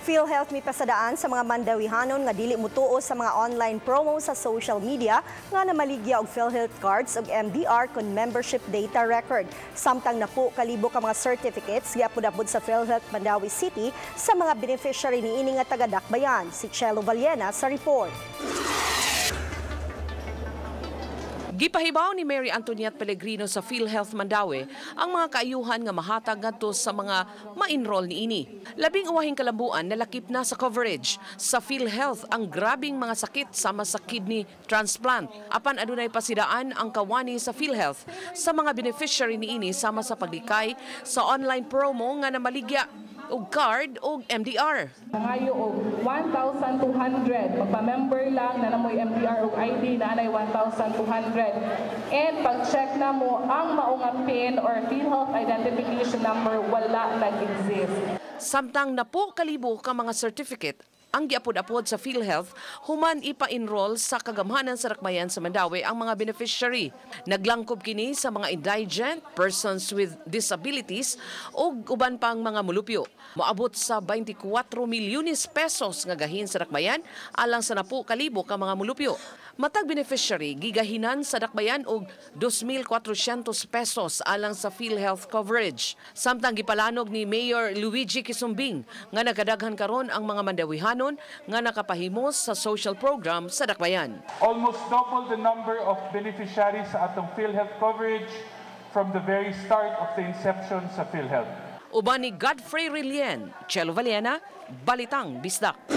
PhilHealth mi pasadaan sa mga Mandawihanon nga dili mutuo sa mga online promo sa social media nga namaligya og PhilHealth cards ug MDR kon membership data record. Samtang napo kalibo ka mga certificates giapod-apod sa PhilHealth Mandawi City sa mga beneficiary niini nga taga-Dakbayan. Si Chelo Valiena sa report. Gipahibaw ni Mary Antoniette Pellegrino sa PhilHealth Mandawi ang mga kaayuhan nga mahatag ngadto sa mga ma-enroll niini. Labing uwahing kalambuan nalakip na sa coverage sa PhilHealth ang grabing mga sakit sama sa kidney transplant. Apan adunay pasidaan ang kawani sa PhilHealth sa mga beneficiary niini sama sa paglikay sa online promo nga namaligya og card o MDR. Nangayo og 1,200. Magpa-member lang na namoy MDR o ID na anay 1,200. And pag-check na mo ang maong PIN or PhilHealth Identification Number wala nag-exist. Samtang napo kalibo ka mga certificate ang giapod-apod sa PhilHealth, human ipa-enroll sa kagamhanan sa Dakbayan sa Mandawi ang mga beneficiary. Naglangkob kini sa mga indigent, persons with disabilities o uban pang mga mulupyo. Moabot sa 24 milyones pesos nga gahin sa Dakbayan alang sa napo kalibo ka mga mulupyo. Matag beneficiary gigahinan sa Dakbayan og 2,400 pesos alang sa PhilHealth coverage. Samtang gipalanog ni Mayor Luigi Quisumbing nga nagkadaghan karon ang mga Mandawihanon nga nakapahimos sa social program sa Dakbayan. Almost double the number of beneficiaries sa atong PhilHealth coverage from the very start of the inception sa PhilHealth. Uban ni Godfrey Rilien, Chelo Valiena, Balitang Bisdak.